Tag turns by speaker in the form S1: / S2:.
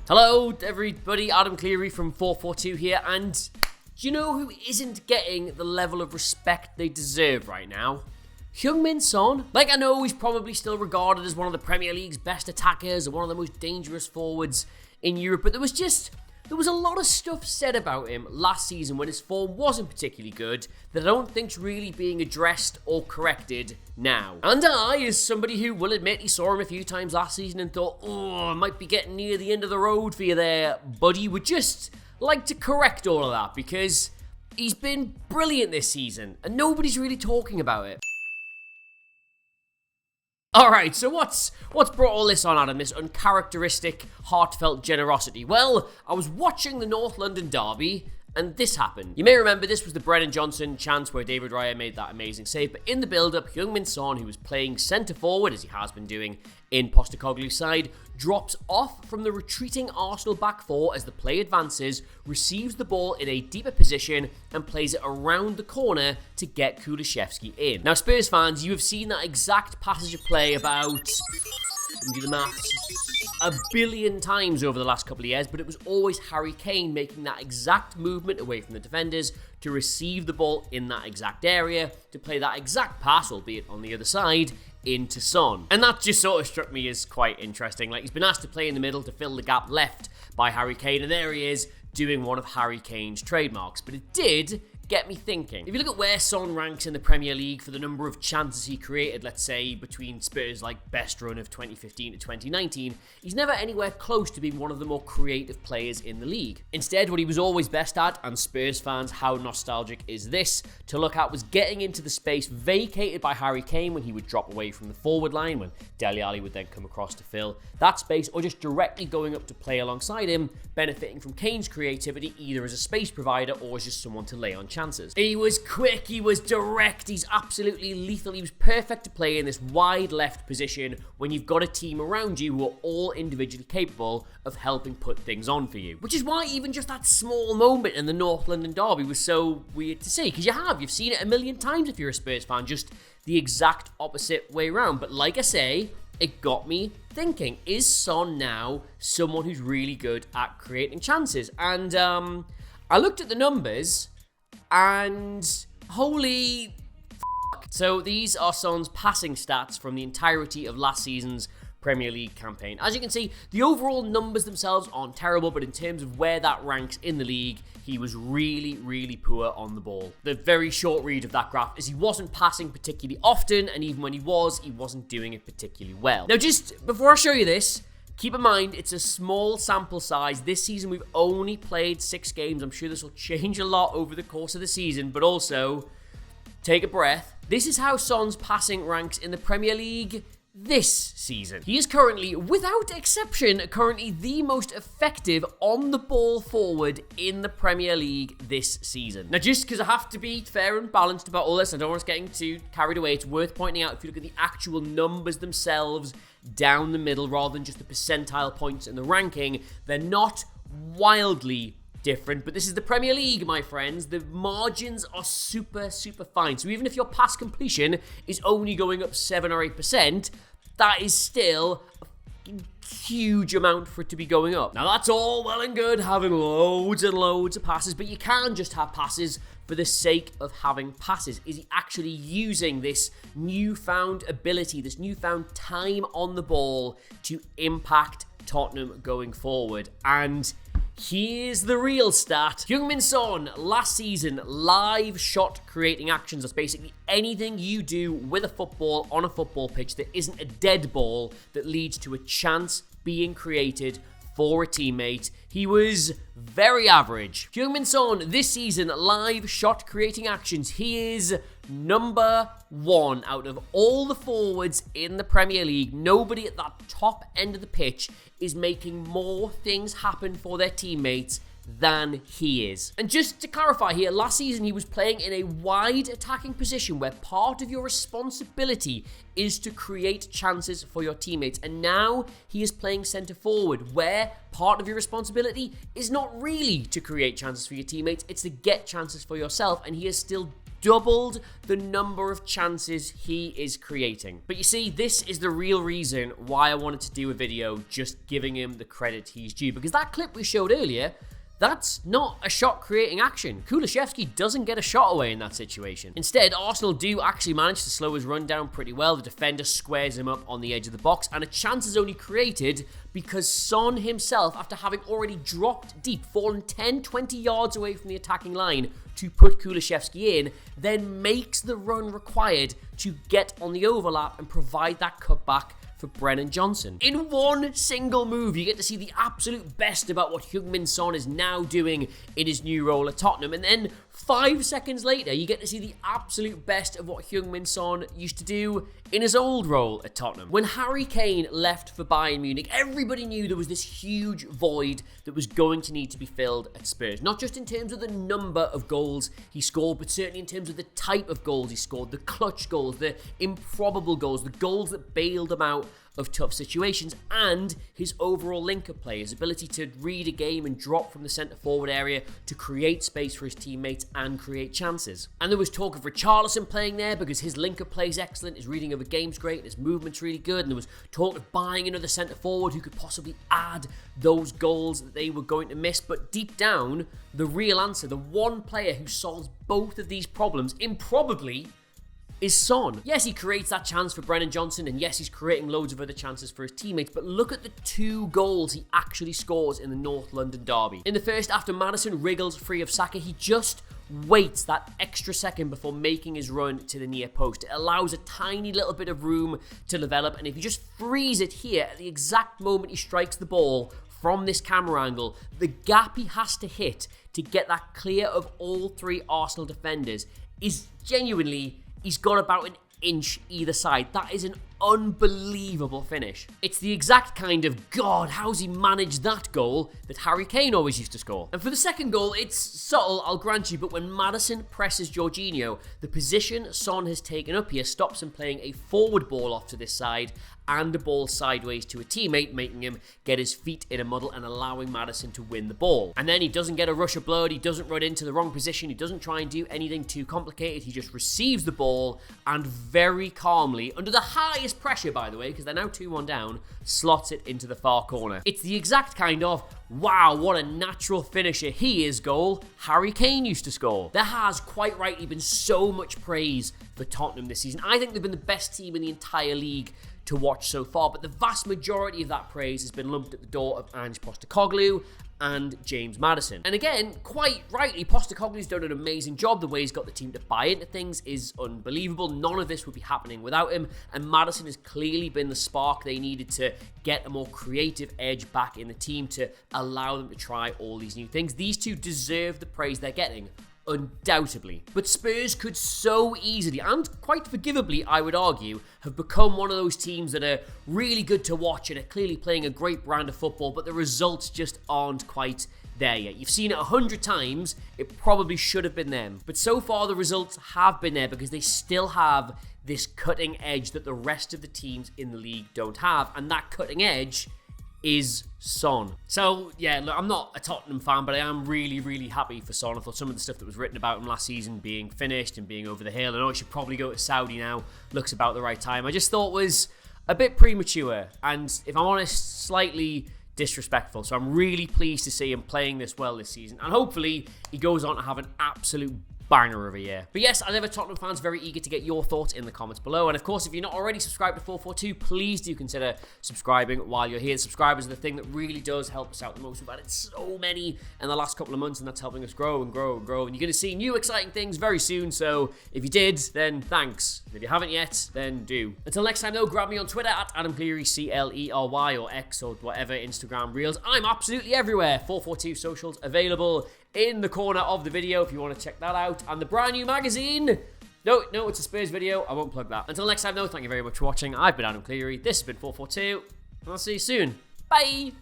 S1: Hello everybody, Adam Cleary from FourFourTwo here, and do you know who isn't getting the level of respect they deserve right now? Heung-min Son. Like, I know he's probably still regarded as one of the Premier League's best attackers and one of the most dangerous forwards in Europe, but there was a lot of stuff said about him last season when his form wasn't particularly good that I don't think's really being addressed or corrected now. And I, as somebody who will admit he saw him a few times last season and thought, oh, I might be getting near the end of the road for you there, buddy, would just like to correct all of that because he's been brilliant this season and nobody's really talking about it. Alright, so what's brought all this on, Adam, this uncharacteristic, heartfelt generosity? Well, I was watching the North London derby, and this happened. You may remember this was the Brennan Johnson chance where David Raya made that amazing save, but in the build-up, Heung-min Son, who was playing centre-forward, as he has been doing in Postecoglu's side, drops off from the retreating Arsenal back four as the play advances, receives the ball in a deeper position, and plays it around the corner to get Kulusevski in. Now, Spurs fans, you have seen that exact passage of play about, let me do the maths, a billion times over the last couple of years, but it was always Harry Kane making that exact movement away from the defenders to receive the ball in that exact area, to play that exact pass, albeit on the other side, into Son. And that just sort of struck me as quite interesting. Like, he's been asked to play in the middle to fill the gap left by Harry Kane, and there he is doing one of Harry Kane's trademarks. But it did get me thinking. If you look at where Son ranks in the Premier League for the number of chances he created, let's say between Spurs' best run of 2015 to 2019, he's never anywhere close to being one of the more creative players in the league. Instead, what he was always best at, and Spurs fans, how nostalgic is this to look at, was getting into the space vacated by Harry Kane when he would drop away from the forward line, when Dele Alli would then come across to fill that space, or just directly going up to play alongside him, benefiting from Kane's creativity either as a space provider or as just someone to lay on chances. He was quick, he was direct, he's absolutely lethal. He was perfect to play in this wide left position when you've got a team around you who are all individually capable of helping put things on for you. Which is why even just that small moment in the North London derby was so weird to see, because you've seen it a million times if you're a Spurs fan, just the exact opposite way around. But like I say, it got me thinking, is Son now someone who's really good at creating chances? And I looked at the numbers, and holy f***. So these are Son's passing stats from the entirety of last season's Premier League campaign. As you can see, the overall numbers themselves aren't terrible, but in terms of where that ranks in the league, he was really, really poor on the ball. The very short read of that graph is he wasn't passing particularly often, and even when he wasn't doing it particularly well. Now, just before I show you this, keep in mind, it's a small sample size. This season, we've only played 6 games. I'm sure this will change a lot over the course of the season, but also, take a breath. This is how Son's passing ranks in the Premier League this season. He is currently, without exception, the most effective on-the-ball forward in the Premier League this season. Now, just because I have to be fair and balanced about all this, I don't want us getting too carried away, it's worth pointing out, if you look at the actual numbers themselves down the middle, rather than just the percentile points in the ranking, they're not wildly different, but this is the Premier League, my friends. The margins are super, super fine. So even if your pass completion is only going up 7 or 8%, that is still a huge amount for it to be going up. Now, that's all well and good, having loads and loads of passes, but you can't just have passes for the sake of having passes. Is he actually using this newfound ability, this newfound time on the ball to impact Tottenham going forward? And here's the real stat. Heung-min Son, last season, live shot creating actions. That's basically anything you do with a football on a football pitch that isn't a dead ball that leads to a chance being created for a teammate. He was very average. Heung-min Son, this season, live shot creating actions, he is number 1 out of all the forwards in the Premier League. Nobody at that top end of the pitch is making more things happen for their teammates than he is. And just to clarify here, last season he was playing in a wide attacking position where part of your responsibility is to create chances for your teammates. And now he is playing centre forward where part of your responsibility is not really to create chances for your teammates, it's to get chances for yourself. And he is still doubled the number of chances he is creating. But you see, this is the real reason why I wanted to do a video just giving him the credit he's due, because that clip we showed earlier, that's not a shot-creating action. Kulusevski doesn't get a shot away in that situation. Instead, Arsenal do actually manage to slow his run down pretty well. The defender squares him up on the edge of the box, and a chance is only created because Son himself, after having already dropped deep, fallen 10, 20 yards away from the attacking line to put Kulusevski in, then makes the run required to get on the overlap and provide that cutback for Brennan Johnson. In one single move, you get to see the absolute best about what Heung-min Son is now doing in his new role at Tottenham, and then 5 seconds later, you get to see the absolute best of what Heung-min Son used to do in his old role at Tottenham. When Harry Kane left for Bayern Munich, everybody knew there was this huge void that was going to need to be filled at Spurs. Not just in terms of the number of goals he scored, but certainly in terms of the type of goals he scored, the clutch goals, the improbable goals, the goals that bailed him out of tough situations, and his overall link-up play, his ability to read a game and drop from the centre-forward area to create space for his teammates and create chances. And there was talk of Richarlison playing there because his link-up play is excellent, his reading of a game's great, and his movement's really good, and there was talk of buying another centre-forward who could possibly add those goals that they were going to miss. But deep down, the real answer, the one player who solves both of these problems, improbably, is Son. Yes, he creates that chance for Brennan Johnson, and yes, he's creating loads of other chances for his teammates, but look at the 2 goals he actually scores in the North London derby. In the first, after Maddison wriggles free of Saka, he just waits that extra second before making his run to the near post. It allows a tiny little bit of room to develop, and if he just frees it here at the exact moment he strikes the ball from this camera angle, the gap he has to hit to get that clear of all 3 Arsenal defenders is genuinely, he's got about an inch either side. That is an unbelievable finish. It's the exact kind of, God, how's he managed that goal that Harry Kane always used to score. And for the second goal, it's subtle, I'll grant you, but when Maddison presses Jorginho, the position Son has taken up here stops him playing a forward ball off to this side and the ball sideways to a teammate, making him get his feet in a muddle and allowing Maddison to win the ball. And then he doesn't get a rush of blood, he doesn't run into the wrong position, he doesn't try and do anything too complicated, he just receives the ball and very calmly, under the highest pressure by the way, because they're now 2-1 down, slots it into the far corner. It's the exact kind of, wow, what a natural finisher he is goal Harry Kane used to score. There has, quite rightly, been so much praise for Tottenham this season. I think they've been the best team in the entire league to watch so far, but the vast majority of that praise has been lumped at the door of Ange Postecoglu and James Maddison. And again, quite rightly, Postecoglu's done an amazing job. The way he's got the team to buy into things is unbelievable. None of this would be happening without him, and Maddison has clearly been the spark they needed to get a more creative edge back in the team to allow them to try all these new things. These two deserve the praise they're getting, undoubtedly. But Spurs could so easily, and quite forgivably, I would argue, have become one of those teams that are really good to watch and are clearly playing a great brand of football, but the results just aren't quite there yet. You've seen it 100 times, it probably should have been them. But so far the results have been there because they still have this cutting edge that the rest of the teams in the league don't have, and that cutting edge is Son. So, yeah, look, I'm not a Tottenham fan, but I am really, really happy for Son. I thought some of the stuff that was written about him last season being finished and being over the hill, I know he should probably go to Saudi now, looks about the right time, I just thought was a bit premature, and if I'm honest, slightly disrespectful. So I'm really pleased to see him playing this well this season, and hopefully he goes on to have an absolute banger of a year. But yes, as ever, Tottenham fans, very eager to get your thoughts in the comments below. And of course, if you're not already subscribed to 442, please do consider subscribing while you're here. Subscribers are the thing that really does help us out the most. We've added so many in the last couple of months, and that's helping us grow and grow and grow. And you're going to see new exciting things very soon. So if you did, then thanks. If you haven't yet, then do. Until next time though, grab me on Twitter at Adam Cleary, Clery, or X, or whatever, Instagram, Reels. I'm absolutely everywhere. 442 socials available in the corner of the video if you want to check that out. And the brand new magazine. No, it's a Spurs video. I won't plug that. Until next time though, thank you very much for watching. I've been Adam Cleary. This has been 442. And I'll see you soon. Bye.